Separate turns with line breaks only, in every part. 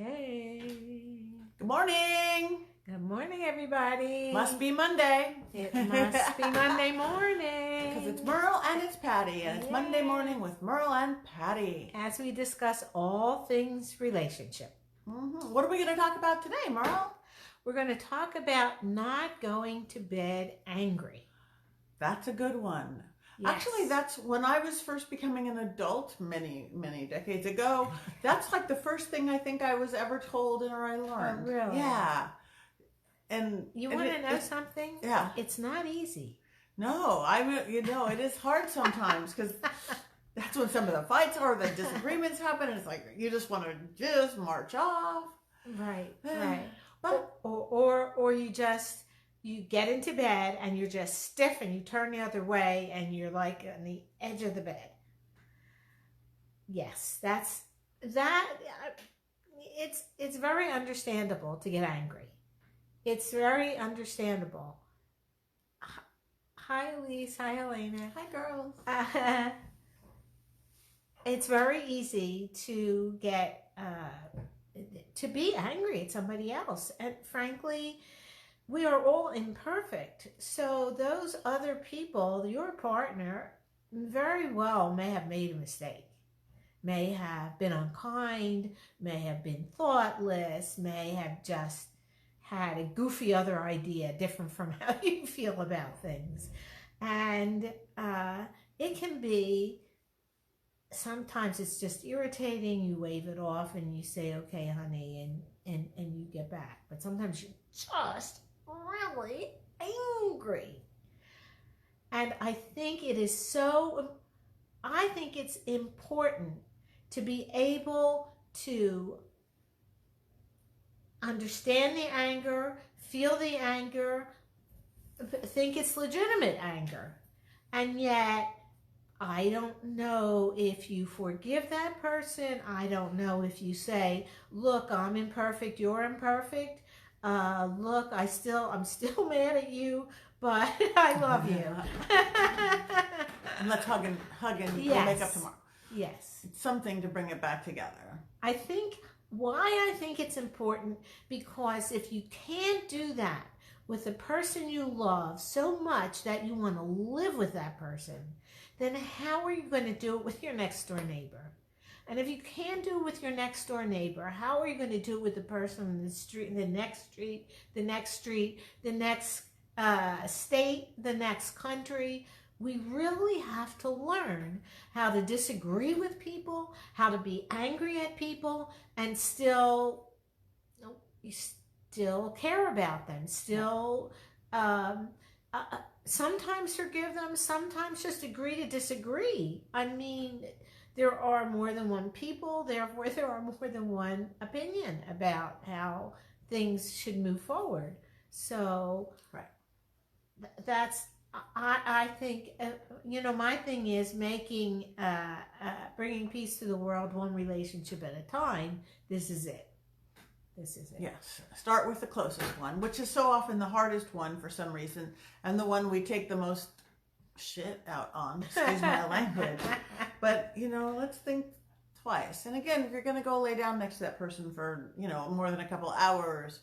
Okay.
Good morning.
Good morning, everybody.
Must be Monday.
It must be Monday morning.
Because it's Merle and it's Patty. And it's Monday morning with Merle and Patty.
As we discuss all things relationship.
What are we going to talk about today, Merle?
We're going to talk about not going to bed angry.
That's a good one.
Yes.
Actually, that's when I was first becoming an adult many, many decades ago. That's like the first thing I think I was ever told or I learned.
Oh, really?
Yeah. And
you want to know something?
Yeah.
It's not easy.
No, it is hard sometimes because that's when some of the fights or the disagreements happen. And it's like you just want to just march off.
Right, right.
But
or you get into bed and you're just stiff and you turn the other way and you're like on the edge of the bed. Yes, it's very understandable to get angry. It's very understandable. Hi, Elise. Hi, Helena.
Hi, girls.
It's very easy to get to be angry at somebody else, and frankly, we are all imperfect. So those other people, your partner, very well may have made a mistake, may have been unkind, may have been thoughtless, may have just had a goofy other idea different from how you feel about things. And it can be, sometimes it's just irritating, you wave it off and you say, okay, honey, and you get back. But sometimes you're just really angry. And I think it's important to be able to understand the anger, feel the anger, think it's legitimate anger. And yet, I don't know if you forgive that person. I don't know if you say, look, I'm imperfect, you're imperfect. Look, I'm still mad at you, but I love you.
And let's hug and
Yes.
we'll make up tomorrow.
Yes.
It's something to bring it back together.
I think it's important, because if you can't do that with the person you love so much that you want to live with that person, then how are you going to do it with your next door neighbor? And if you can't do it with your next door neighbor, how are you going to do it with the person in the street, the next street, the next street, the next state, the next country? We really have to learn how to disagree with people, how to be angry at people, and still care about them, still sometimes forgive them, sometimes just agree to disagree. I mean, there are more than one people, therefore there are more than one opinion about how things should move forward. So
right.
I think, my thing is bringing peace to the world one relationship at a time. This is it.
Yes. Start with the closest one, which is so often the hardest one for some reason, and the one we take the most shit out on, excuse my language. But, let's think twice. And again, if you're going to go lay down next to that person for, more than a couple hours,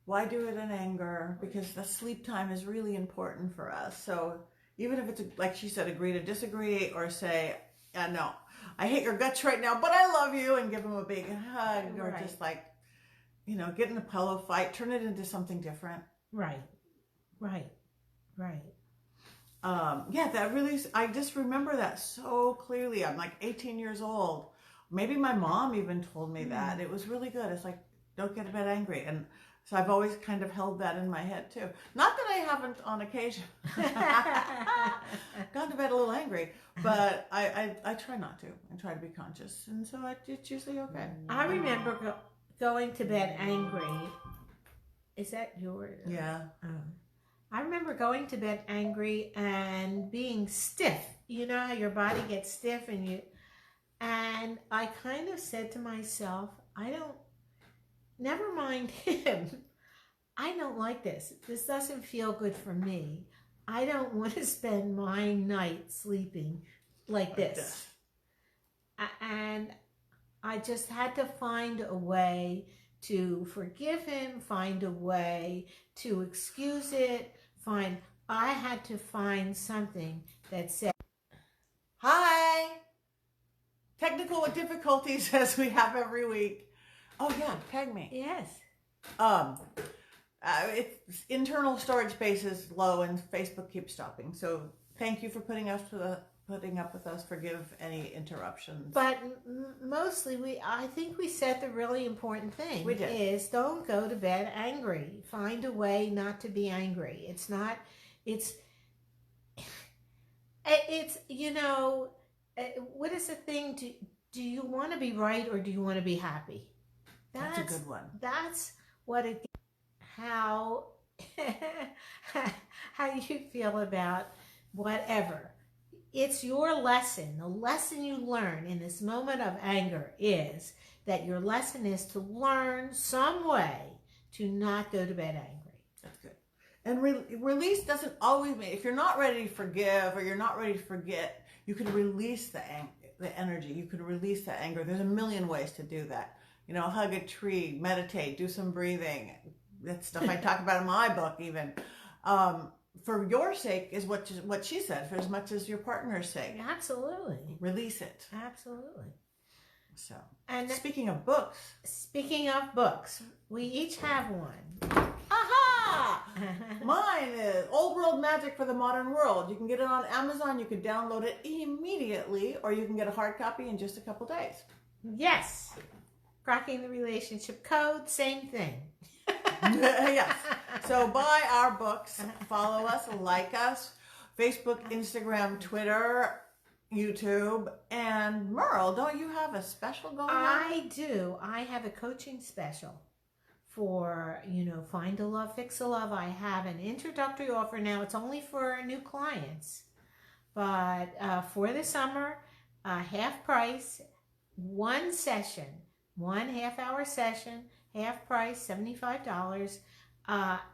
why do it in anger? Because the sleep time is really important for us. So even if it's, like she said, agree to disagree, or say, no, I hate your guts right now, but I love you, and give them a big hug, or
right.
just like, get in a pillow fight, turn it into something different.
Right.
That really, I just remember that so clearly. I'm like 18 years old. Maybe my mom even told me that. It was really good. It's like, don't get to bed angry. And so I've always kind of held that in my head too. Not that I haven't on occasion gone to bed a little angry, but I try not to. I try to be conscious. And so it's usually okay.
I remember going to bed angry. Is that yours?
Yeah.
I remember going to bed angry and being stiff. You know how your body gets stiff and I kind of said to myself, never mind him. I don't like this. This doesn't feel good for me. I don't want to spend my night sleeping like this. And I just had to find a way to forgive him, find a way to excuse it, I had to find something that said,
Hi! Technical difficulties as we have every week. Oh yeah, tag me.
yes.
It's internal storage space is low and Facebook keeps stopping. So thank you for putting up with us. Forgive any interruptions.
But mostly, I think we said the really important thing.
We did.
Is don't go to bed angry. Find a way not to be angry. It's what is the thing? Do you want to be right or do you want to be happy?
That's a good one.
That's what it. How you feel about whatever. It's your lesson. The lesson you learn in this moment of anger is that your lesson is to learn some way to not go to bed angry.
That's good. And release doesn't always mean, if you're not ready to forgive or you're not ready to forget, you can release the energy. You can release the anger. There's a million ways to do that. Hug a tree, meditate, do some breathing. That's stuff I talk about in my book even. For your sake is what she said, for as much as your partner's sake.
Absolutely.
Release it.
Absolutely.
So, and speaking of books,
we each have one.
Aha! Mine is Old World Magic for the Modern World. You can get it on Amazon. You can download it immediately, or you can get a hard copy in just a couple days.
Yes. Cracking the Relationship Code, same thing.
Yes. So buy our books, follow us, like us, Facebook, Instagram, Twitter, YouTube, and Merle, don't you have a special going on?
I do. I have a coaching special for, Find a Love, Fix a Love. I have an introductory offer now. It's only for new clients. But for the summer, half price, one session, 1.5 hour session, half price, $75.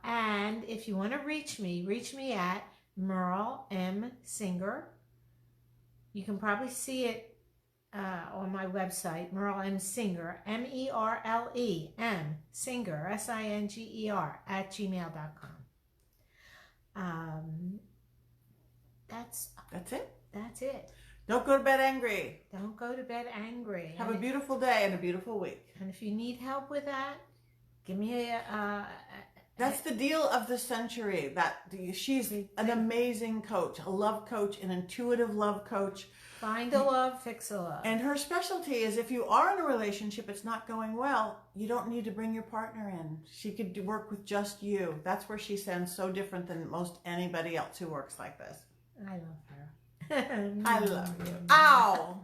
And if you want to reach me at Merle M. Singer. You can probably see it on my website, Merle M. Singer, MERLE-M, Singer, SINGER, @gmail.com. That's
it.
That's it.
Don't go to bed angry.
Don't go to bed angry.
Have a beautiful day and a beautiful week.
And if you need help with that, give me
That's the deal of the century. She's an amazing coach, a love coach, an intuitive love coach.
Find a love, fix a love.
And her specialty is if you are in a relationship, it's not going well, you don't need to bring your partner in. She could work with just you. That's where she sounds so different than most anybody else who works like this.
I love her.
I love you. Ow!